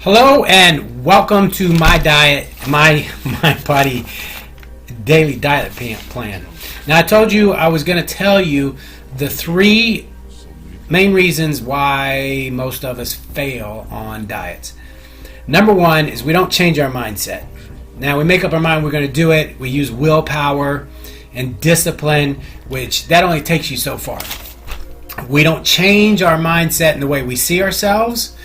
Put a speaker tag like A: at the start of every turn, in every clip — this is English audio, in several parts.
A: Hello and welcome to my diet, my body daily diet plan. Now I told you I was going to tell you the three main reasons why most of us fail on diets. Number one is we don't change our mindset. Now we make up our mind we're going to do it. We use willpower and discipline, which that only takes you so far. We don't change our mindset in the way we see ourselves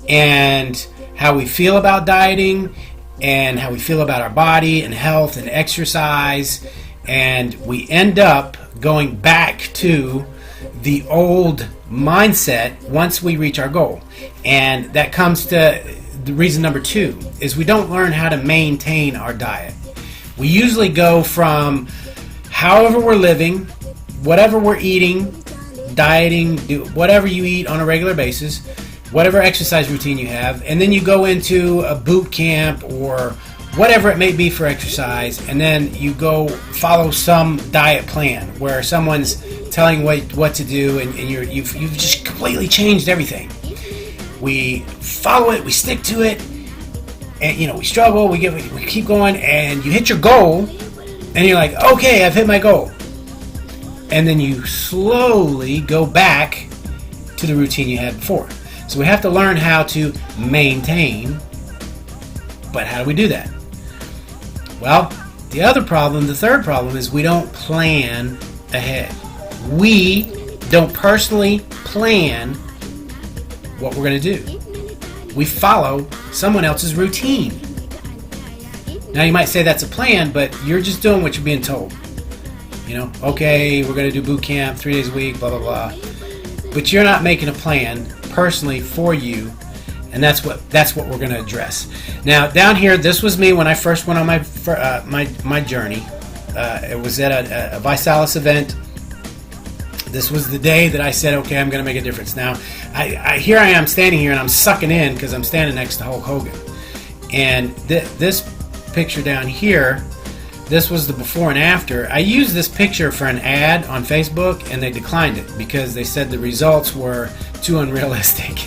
A: and how we feel about dieting and how we feel about our body and health and exercise, and we end up going back to the old mindset once we reach our goal. And that comes to the reason number two is we don't learn how to maintain our diet. We usually go from however we're living, whatever we're eating, dieting, do whatever you eat on a regular basis, whatever exercise routine you have, and then you go into a boot camp or whatever it may be for exercise, and then you go follow some diet plan where someone's telling you what to do, and you've just completely changed everything. We follow it, we stick to it, and we struggle, we keep going, and you hit your goal, and you're like, okay, I've hit my goal. And then you slowly go back to the routine you had before. So we have to learn how to maintain, but how do we do that? Well, the third problem is we don't plan ahead. We don't personally plan what we're going to do. We follow someone else's routine. Now you might say that's a plan, but you're just doing what you're being told. Okay, we're going to do boot camp 3 days a week, blah, blah, blah. But you're not making a plan personally for you, and that's what we're going to address. Now, down here, this was me when I first went on my journey. It was at a Visalis event. This was the day that I said, okay, I'm going to make a difference. Now, here I am standing here, and I'm sucking in because I'm standing next to Hulk Hogan. And this picture down here, this was the before and after. I used this picture for an ad on Facebook, and they declined it because they said the results were too unrealistic,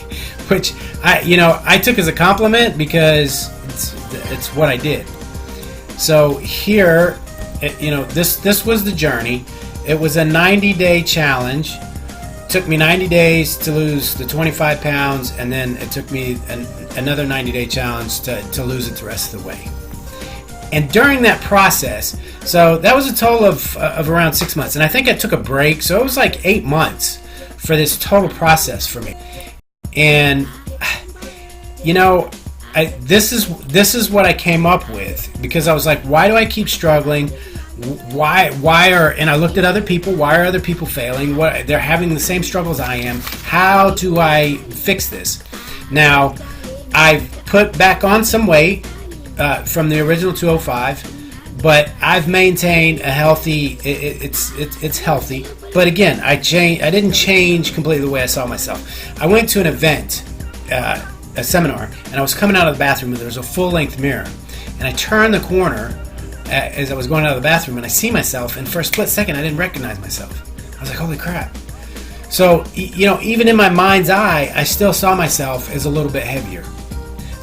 A: which I took as a compliment because it's what I did. So here, this was the journey. It was a 90-day challenge. It took me 90 days to lose the 25 pounds, and then it took me another 90-day challenge to lose it the rest of the way. And during that process, so that was a total of around 6 months. And I think I took a break, so it was like 8 months for this total process for me. And, this is what I came up with, because I was like, why do I keep struggling? And I looked at other people, why are other people failing? They're having the same struggles I am. How do I fix this? Now, I've put back on some weight. From the original 205, but I've maintained a healthy. It's healthy, but again, I didn't change completely the way I saw myself. I went to an event, a seminar, and I was coming out of the bathroom, and there was a full-length mirror, and I turned the corner as I was going out of the bathroom, and I see myself, and for a split second, I didn't recognize myself. I was like, "Holy crap!" So even in my mind's eye, I still saw myself as a little bit heavier.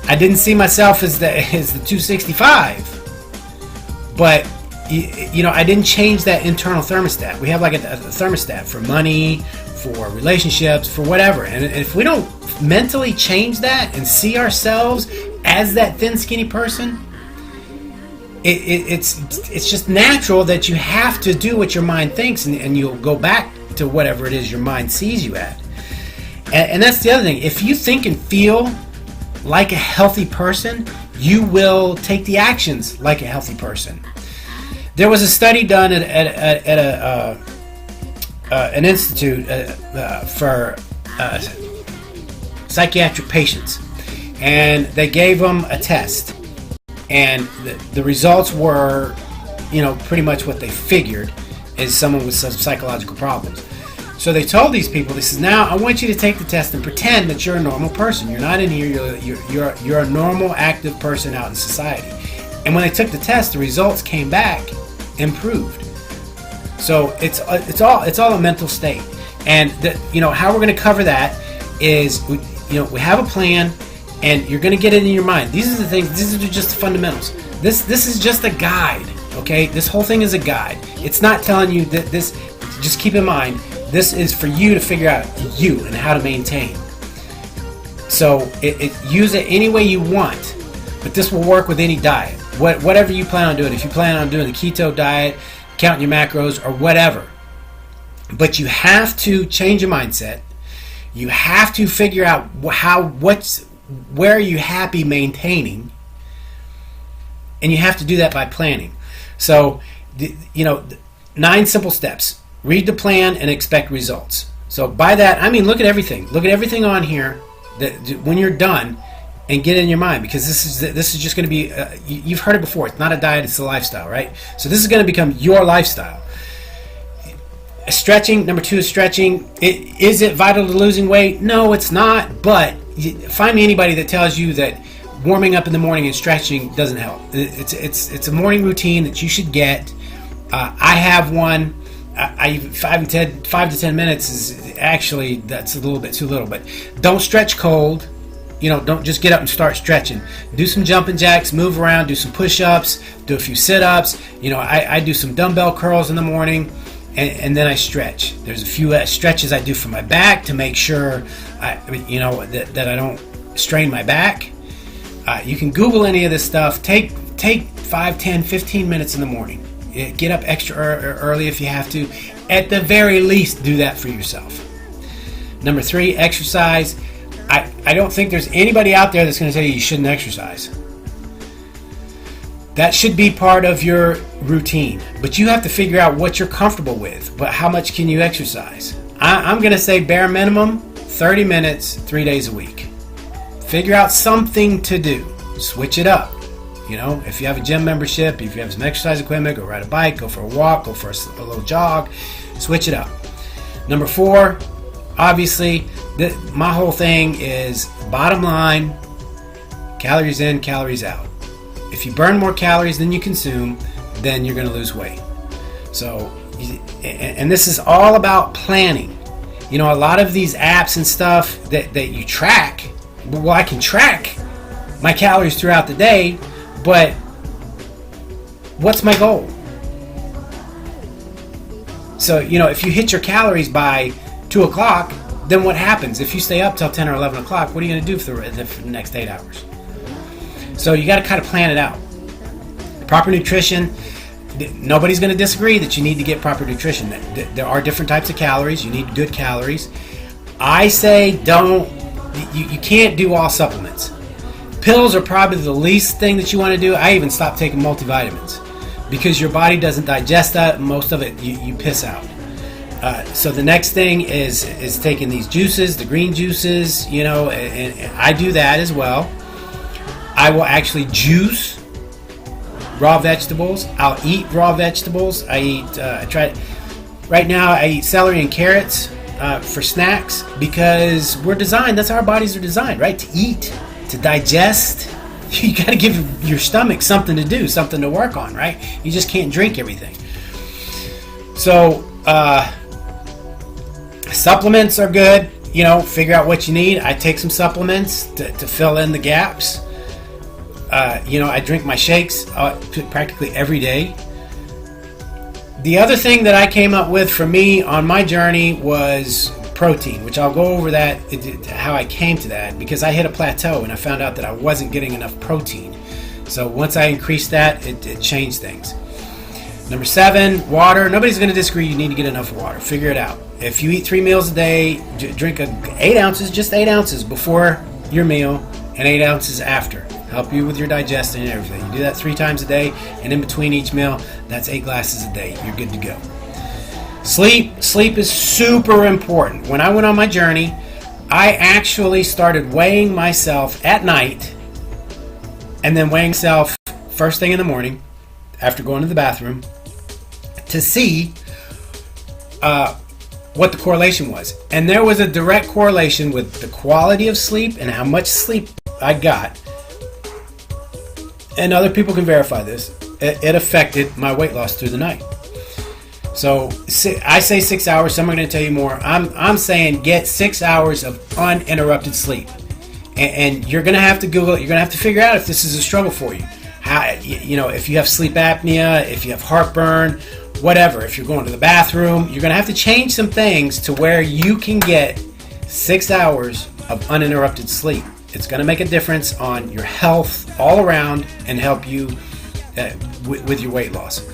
A: I didn't see myself as the 265, but I didn't change that internal thermostat. We have like a thermostat for money, for relationships, for whatever. And if we don't mentally change that and see ourselves as that thin, skinny person, it's just natural that you have to do what your mind thinks, and you'll go back to whatever it is your mind sees you at. And that's the other thing. If you think and feel like a healthy person, you will take the actions like a healthy person. There was a study done at an institute for psychiatric patients, and they gave them a test, and the results were, pretty much what they figured is someone with some psychological problems. So they told these people, they said, now I want you to take the test and pretend that you're a normal person. You're not in here, you're a normal, active person out in society. And when they took the test, the results came back improved. So it's all a mental state. And how we're going to cover that is we have a plan, and you're going to get it in your mind. These are the things. These are just the fundamentals. This is just a guide. Okay, this whole thing is a guide. It's not telling you that this. Just keep in mind, this is for you to figure out you and how to maintain. So use it any way you want, but this will work with any diet. Whatever you plan on doing. If you plan on doing the keto diet, counting your macros, or whatever. But you have to change your mindset. You have to figure out where are you happy maintaining, and you have to do that by planning. So, 9 simple steps. Read the plan and expect results. So by that, I mean look at everything. Look at everything on here that when you're done, and get it in your mind, because this is just going to be. You've heard it before. It's not a diet; it's a lifestyle, right? So this is going to become your lifestyle. Stretching. Number 2 is stretching. Is it vital to losing weight? No, it's not. But find me anybody that tells you that warming up in the morning and stretching doesn't help. It's a morning routine that you should get. I have one. 5 to 10 minutes is actually, that's a little bit too little. But don't stretch cold. Don't just get up and start stretching. Do some jumping jacks, move around, do some push-ups, do a few sit-ups. I do some dumbbell curls in the morning, and then I stretch. There's a few stretches I do for my back to make sure that I don't strain my back. You can Google any of this stuff. Take 5, 10, 15 minutes in the morning. Get up extra early if you have to. At the very least, do that for yourself. Number 3, exercise. I don't think there's anybody out there that's going to tell you shouldn't exercise. That should be part of your routine. But you have to figure out what you're comfortable with. But how much can you exercise? I'm going to say bare minimum, 30 minutes, 3 days a week. Figure out something to do. Switch it up. If you have a gym membership, if you have some exercise equipment, go ride a bike, go for a walk, go for a little jog, switch it up. Number 4, obviously, my whole thing is bottom line, calories in, calories out. If you burn more calories than you consume, then you're going to lose weight. So, and this is all about planning. A lot of these apps and stuff that you track, well, I can track my calories throughout the day, but what's my goal? So, if you hit your calories by 2 o'clock, then what happens? If you stay up till 10 or 11 o'clock, what are you going to do for the next 8 hours? So you got to kind of plan it out. Proper nutrition. Nobody's going to disagree that you need to get proper nutrition. There are different types of calories. You need good calories. I say you can't do all supplements. Pills are probably the least thing that you want to do. I even stopped taking multivitamins because your body doesn't digest that. Most of it you piss out. So the next thing is taking these juices, the green juices, and I do that as well. I will actually juice raw vegetables. I'll eat raw vegetables. I eat celery and carrots for snacks because we're designed, that's how our bodies are designed, right? To eat, to digest. You got to give your stomach something to do, something to work on, right? You just can't drink everything. So, supplements are good. Figure out what you need. I take some supplements to fill in the gaps. I drink my shakes practically every day. The other thing that I came up with for me on my journey was protein, which I'll go over that, how I came to that, because I hit a plateau and I found out that I wasn't getting enough protein. So once I increased that, it changed things. Number 7, water. Nobody's going to disagree you need to get enough water. Figure it out. If you eat 3 meals a day, drink 8 ounces, just 8 ounces before your meal and 8 ounces after. Help you with your digestion and everything. You do that 3 times a day, and in between each meal, that's 8 glasses a day. You're good to go. Sleep is super important. When I went on my journey, I actually started weighing myself at night and then weighing myself first thing in the morning after going to the bathroom to see what the correlation was. And there was a direct correlation with the quality of sleep and how much sleep I got. And other people can verify this. It affected my weight loss through the night. So I say 6 hours. Some are going to tell you more. I'm saying get 6 hours of uninterrupted sleep. and you're going to have to Google it. You're going to have to figure out if this is a struggle for you. How, if you have sleep apnea, if you have heartburn, whatever, if you're going to the bathroom, you're going to have to change some things to where you can get 6 hours of uninterrupted sleep. It's going to make a difference on your health all around and help you with your weight loss.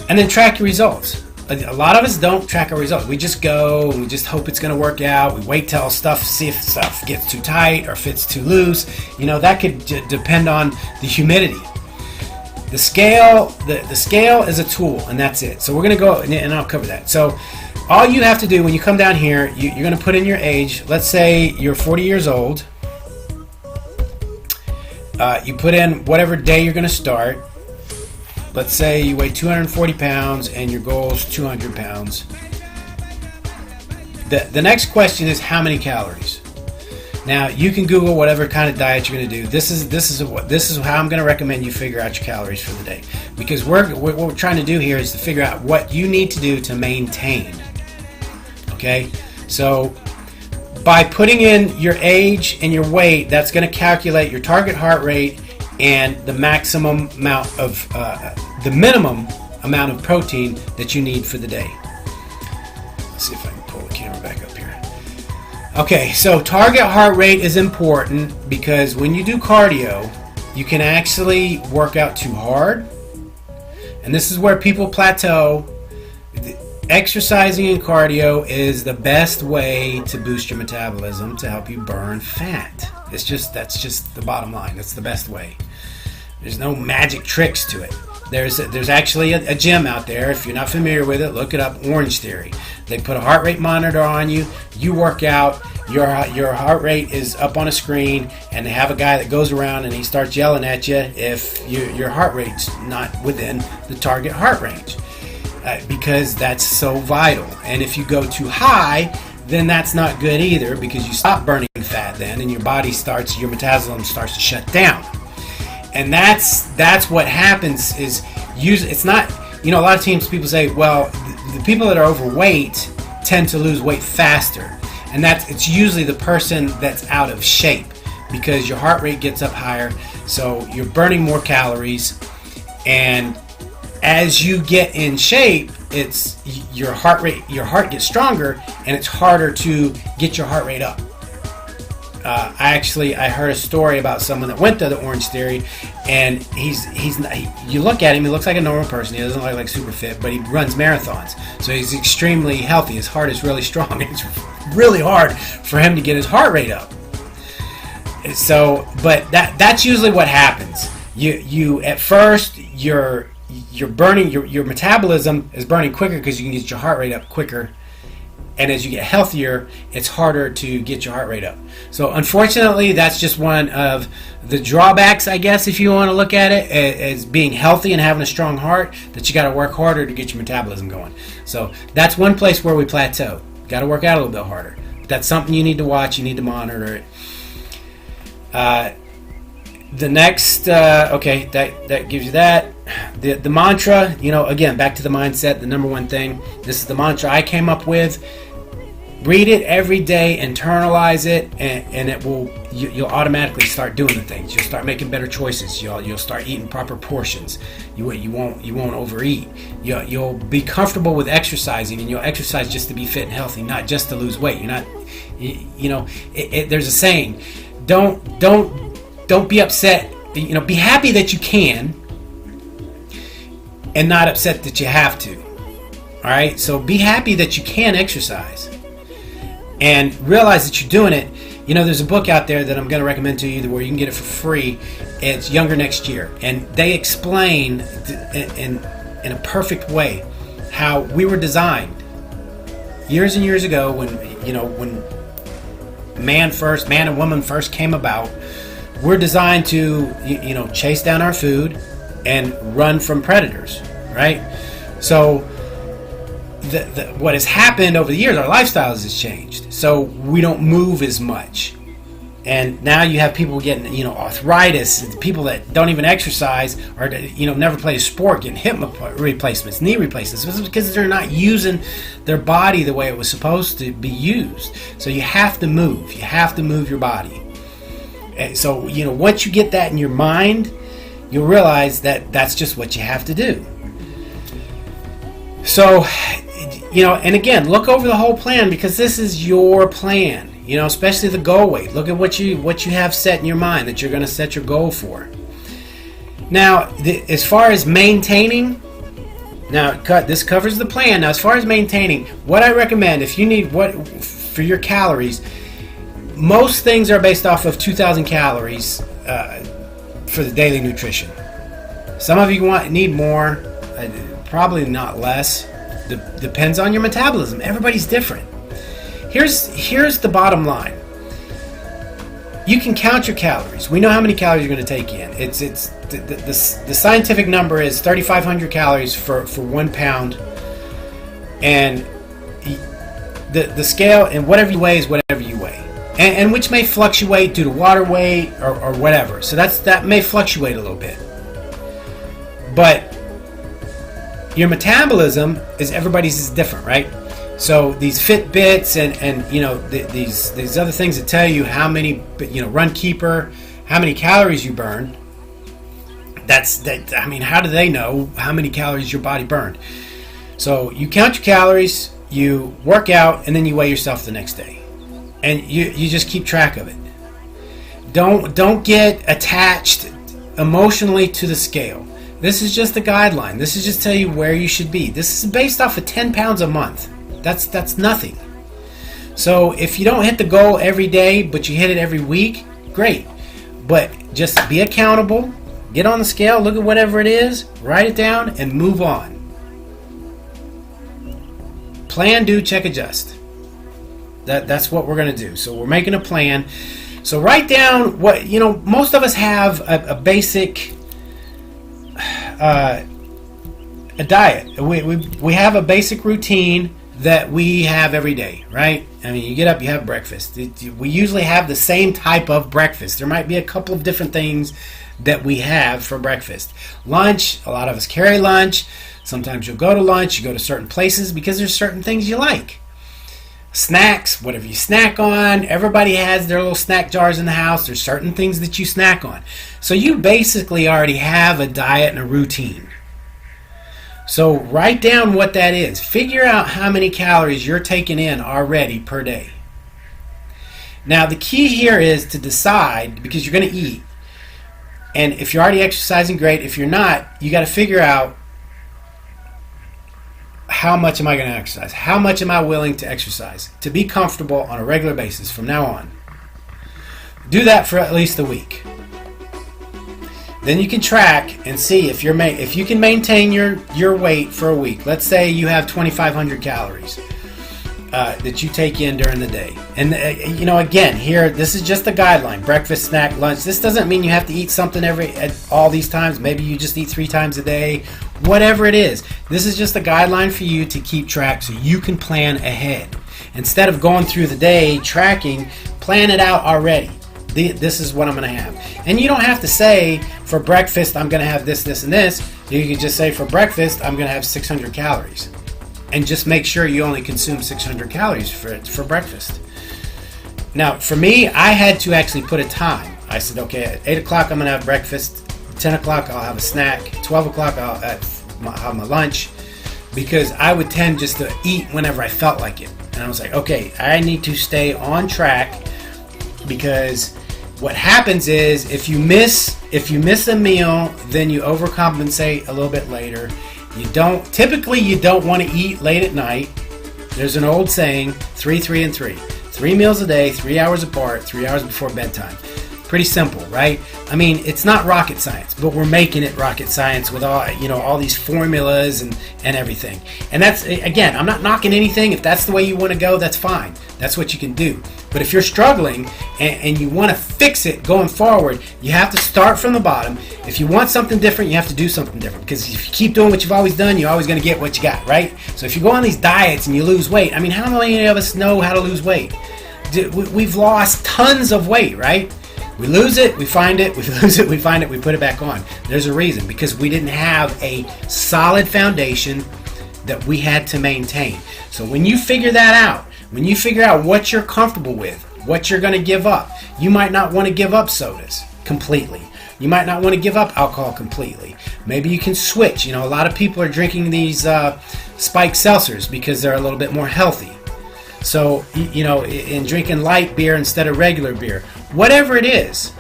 A: And then track your results. A lot of us don't track our results. We just go and we just hope it's going to work out. We wait till see if stuff gets too tight or fits too loose. That could depend on the humidity. The scale, the scale is a tool, and that's it. So we're going to go, and I'll cover that. So all you have to do when you come down here, you're going to put in your age. Let's say you're 40 years old. You put in whatever day you're going to start. Let's say you weigh 240 pounds and your goal is 200 pounds. The next question is how many calories. Now you can Google whatever kind of diet you're going to do. This is how I'm going to recommend you figure out your calories for the day, because what we're trying to do here is to figure out what you need to do to maintain. Okay, so by putting in your age and your weight, that's going to calculate your target heart rate and the maximum amount of the minimum amount of protein that you need for the day. Let's see if I can pull the camera back up here. Okay, so target heart rate is important because when you do cardio, you can actually work out too hard, and this is where people plateau. Exercising and cardio is the best way to boost your metabolism to help you burn fat. That's just the bottom line. That's the best way. There's no magic tricks to it. There's actually a gym out there. If you're not familiar with it, look it up. Orange Theory. They put a heart rate monitor on you. You work out. Your heart rate is up on a screen, and they have a guy that goes around and he starts yelling at you if your heart rate's not within the target heart range. Because that's so vital. And if you go too high, then that's not good either, because you stop burning fat then, and your metabolism starts to shut down. And that's what happens is it's not, a lot of times people say, well, the people that are overweight tend to lose weight faster. And it's usually the person that's out of shape, because your heart rate gets up higher, so you're burning more calories, and as you get in shape, it's your heart gets stronger, and it's harder to get your heart rate up. I heard a story about someone that went to the Orange Theory, and you look at him, he looks like a normal person. He doesn't look like super fit, but he runs marathons, so he's extremely healthy. His heart is really strong. It's really hard for him to get his heart rate up. So, but that's usually what happens. You at first you're burning, your metabolism is burning quicker because you can get your heart rate up quicker, and as you get healthier, it's harder to get your heart rate up. So unfortunately, that's just one of the drawbacks, I guess, if you want to look at it, as being healthy and having a strong heart, that you got to work harder to get your metabolism going. So that's one place where we plateau. Got to work out a little bit harder. But that's something you need to watch. You need to monitor it. The next, okay, that gives you that. The mantra, again, back to the mindset, the number one thing. This is the mantra I came up with. Read it every day, internalize it, and it will. You'll automatically start doing the things. You'll start making better choices. You'll start eating proper portions. You won't overeat. You'll be comfortable with exercising, and you'll exercise just to be fit and healthy, not just to lose weight. You're not, there's a saying, don't be upset. Be happy that you can, and not upset that you have to. All right. So be happy that you can exercise, and realize that you're doing it. There's a book out there that I'm going to recommend to you where you can get it for free. It's Younger Next Year, and they explain in a perfect way how we were designed years and years ago when man and woman first came about. We're designed to, chase down our food and run from predators, right? So what has happened over the years, our lifestyles has changed. So we don't move as much. And now you have people getting, arthritis, people that don't even exercise or, never play a sport, getting hip replacements, knee replacements. This is because they're not using their body the way it was supposed to be used. So you have to move. You have to move your body. So, once you get that in your mind, you'll realize that that's just what you have to do. So, and again, look over the whole plan, because this is your plan, especially the goal weight. Look at what you have set in your mind that you're going to set your goal for. Now, as far as maintaining, this covers the plan. Now, as far as maintaining, what I recommend, if you need for your calories, most things are based off of 2,000 calories for the daily nutrition. Some of you need more, probably not less. Depends on your metabolism. Everybody's different. Here's the bottom line. You can count your calories. We know how many calories you're going to take in. It's the scientific number is 3,500 calories for 1 pound, and the scale and whatever you weigh is whatever you weigh, and which may fluctuate due to water weight or whatever. So that may fluctuate a little bit, but your metabolism everybody's is different, right? So these Fitbits and these other things that tell you how many, Runkeeper, how many calories you burn. How do they know how many calories your body burned? So you count your calories, you work out, and then you weigh yourself the next day, and you just keep track of it. Don't get attached emotionally to the scale. This is just a guideline. This is just tell you where you should be. This is based off of 10 pounds a month. That's nothing. So if you don't hit the goal every day, but you hit it every week, great. But just be accountable. Get on the scale, look at whatever it is, write it down, and move on. Plan, do, check, adjust. That's what we're going to do. So we're making a plan. So write down what, most of us have a basic a diet. We have a basic routine that we have every day, right? You get up, you have breakfast. We usually have the same type of breakfast. There might be a couple of different things that we have for breakfast. Lunch, a lot of us carry lunch. Sometimes you'll go to lunch, you go to certain places because there's certain things you like. Snacks, whatever you snack on, everybody has their little snack jars in the house. There's certain things that you snack on. So you basically already have a diet and a routine. So write down what that is. Figure out how many calories you're taking in already per day. Now the key here is to decide, because you're going to eat. And if you're already exercising, great. If you're not, you got to figure out, how much am I going to exercise? How much am I willing to exercise to be comfortable on a regular basis from now on? Do that for at least a week. Then you can track and see if you can maintain your weight for a week. Let's say you have 2,500 calories that you take in during the day. And again, here, this is just a guideline. Breakfast, snack, lunch. This doesn't mean you have to eat something at all these times. Maybe you just eat 3 times a day. Whatever it is. This is just a guideline for you to keep track so you can plan ahead. Instead of going through the day tracking, plan it out already. This is what I'm going to have. And you don't have to say, for breakfast, I'm going to have this, this, and this. You can just say, for breakfast, I'm going to have 600 calories. And just make sure you only consume 600 calories for breakfast. Now, for me, I had to actually put a time. I said, okay, at 8 o'clock, I'm going to have breakfast. 10 o'clock, I'll have a snack. 12 o'clock, I'll have my lunch. Because I would tend just to eat whenever I felt like it. And I was like, okay, I need to stay on track, because what happens is if you miss a meal, then you overcompensate a little bit later. You don't want to eat late at night. There's an old saying, 3, 3, and 3. 3 meals a day, 3 hours apart, 3 hours before bedtime. Pretty simple, right? It's not rocket science, but we're making it rocket science with all these formulas and everything. And that's, again, I'm not knocking anything. If that's the way you want to go, that's fine. That's what you can do. But if you're struggling and you want to fix it going forward, you have to start from the bottom. If you want something different, you have to do something different. Because if you keep doing what you've always done, you're always going to get what you got, right? So if you go on these diets and you lose weight, how many of us know how to lose weight? We've lost tons of weight, right? We lose it, we find it, we lose it, we find it, we put it back on. There's a reason, because we didn't have a solid foundation that we had to maintain. So when you figure that out, when you figure out what you're comfortable with, what you're going to give up. You might not want to give up sodas completely. You might not want to give up alcohol completely. Maybe you can switch. A lot of people are drinking these spiked seltzers because they're a little bit more healthy. So, in drinking light beer instead of regular beer. Whatever it is,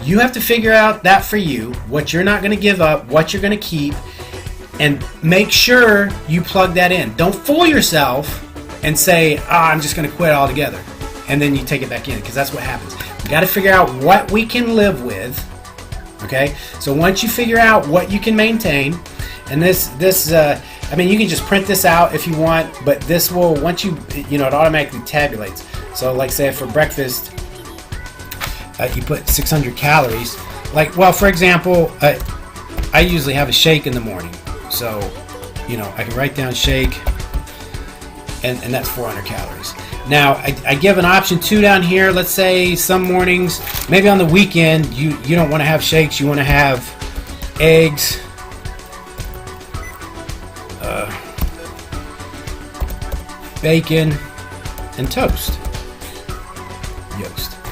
A: you have to figure out that for you, what you're not going to give up, what you're going to keep, and make sure you plug that in. Don't fool yourself and say, I'm just going to quit altogether. And then you take it back in, because that's what happens. We got to figure out what we can live with. Okay? So once you figure out what you can maintain, and this you can just print this out if you want, but this will, once it automatically tabulates. So like say for breakfast, you put 600 calories. For example, I usually have a shake in the morning. So, I can write down shake, and that's 400 calories. Now, I give an option 2 down here. Let's say some mornings, maybe on the weekend, you don't want to have shakes. You want to have eggs, bacon, and toast.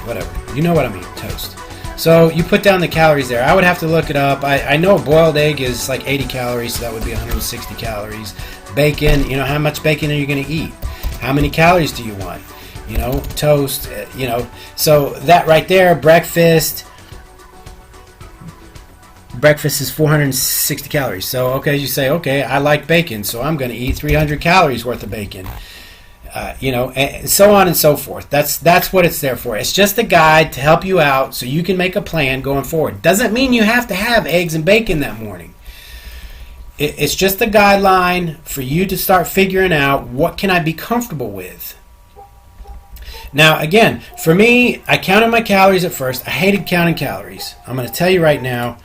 A: Whatever. You know what I mean, toast. So you put down the calories there. I would have to look it up. I know a boiled egg is like 80 calories, so that would be 160 calories. Bacon, how much bacon are you going to eat? How many calories do you want? Toast, So that right there, breakfast is 460 calories. So, okay, you say, okay, I like bacon, so I'm going to eat 300 calories worth of bacon. And so on and so forth. That's what it's there for. It's just a guide to help you out so you can make a plan going forward. Doesn't mean you have to have eggs and bacon that morning. It's just a guideline for you to start figuring out what can I be comfortable with. Now, again, for me, I counted my calories at first. I hated counting calories. I'm going to tell you right now,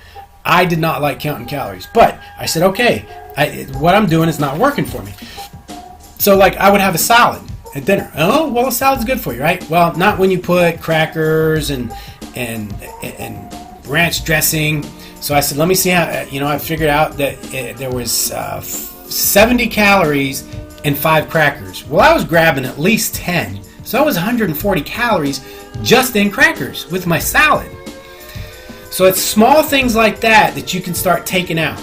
A: I did not like counting calories. But I said, okay, what I'm doing is not working for me. So, I would have a salad at dinner. Oh, well, a salad's good for you, right? Well, not when you put crackers and ranch dressing. So I said, let me see how, I figured out that there was 70 calories in 5 crackers. Well, I was grabbing at least 10. So it was 140 calories just in crackers with my salad. So it's small things like that you can start taking out.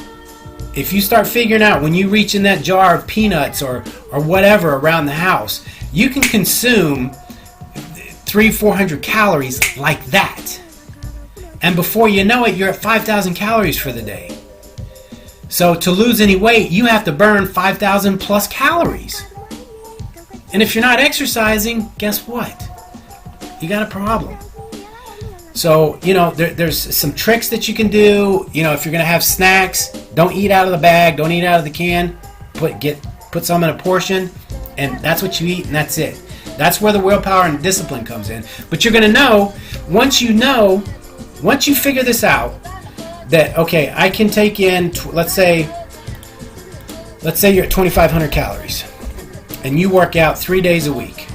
A: If you start figuring out when you reach in that jar of peanuts or whatever around the house, you can consume 300-400 calories like that. And before you know it, you're at 5,000 calories for the day. So to lose any weight, you have to burn 5,000 plus calories. And if you're not exercising, guess what? You got a problem. So, there's some tricks that you can do. If you're going to have snacks, don't eat out of the bag, don't eat out of the can. Put some in a portion, and that's what you eat, and that's it. That's where the willpower and discipline comes in. But you're going to know, once you figure this out, that, okay, I can take in, let's say you're at 2,500 calories, and you work out 3 days a week.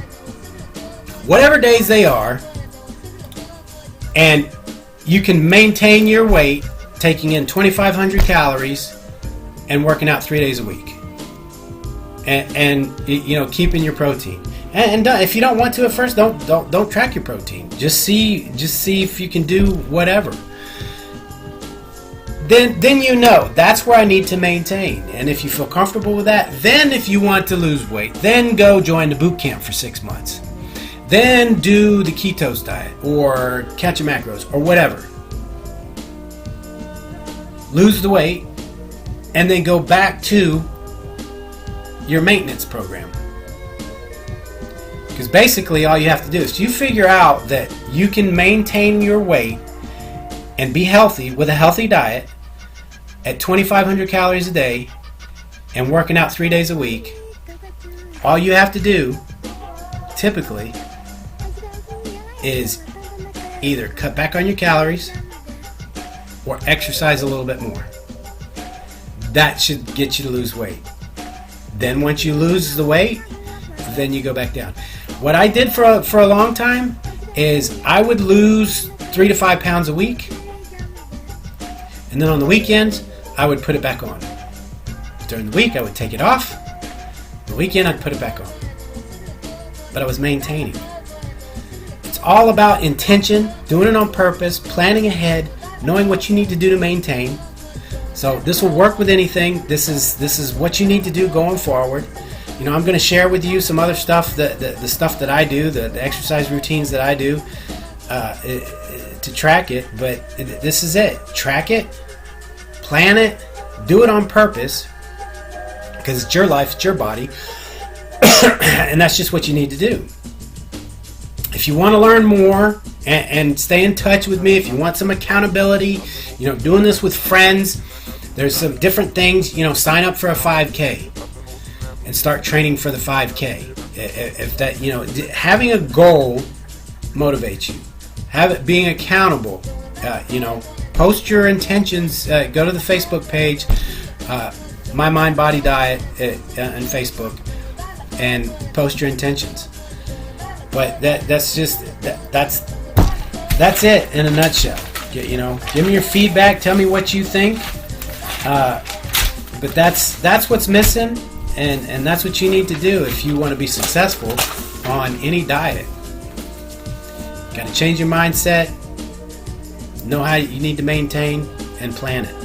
A: Whatever days they are, and you can maintain your weight taking in 2,500 calories and working out 3 days a week, and keeping your protein. And if you don't want to at first, don't track your protein. Just see if you can do whatever. Then that's where I need to maintain. And if you feel comfortable with that, then if you want to lose weight, then go join the boot camp for 6 months. Then do the ketos diet or catch your macros or whatever. Lose the weight and then go back to your maintenance program. Because basically all you have to do is you figure out that you can maintain your weight and be healthy with a healthy diet at 2,500 calories a day and working out 3 days a week. All you have to do typically is either cut back on your calories or exercise a little bit more. That should get you to lose weight. Then once you lose the weight, then you go back down. What I did for a long time is I would lose 3 to 5 pounds a week, and then on the weekends I would put it back on. During the week I would take it off. The weekend I'd put it back on. But I was maintaining. all about intention, doing it on purpose, planning ahead, knowing what you need to do to maintain. So this will work with anything. This is what you need to do going forward. You know, I'm going to share with you some other stuff, the stuff that I do, the exercise routines that I do to track it. But this is it. Track it, plan it, do it on purpose, because it's your life, it's your body, and that's just what you need to do. If you want to learn more and stay in touch with me, if you want some accountability, you know, doing this with friends, there's some different things. You know, sign up for a 5K and start training for the 5K. If that, you know, having a goal motivates you. Being accountable. You know, post your intentions. Go to the Facebook page, My Mind Body Diet, on Facebook, and post your intentions. But that's it in a nutshell. You know, give me your feedback. Tell me what you think. But that's what's missing, and that's what you need to do if you want to be successful on any diet. Got to change your mindset, know how you need to maintain, and plan it.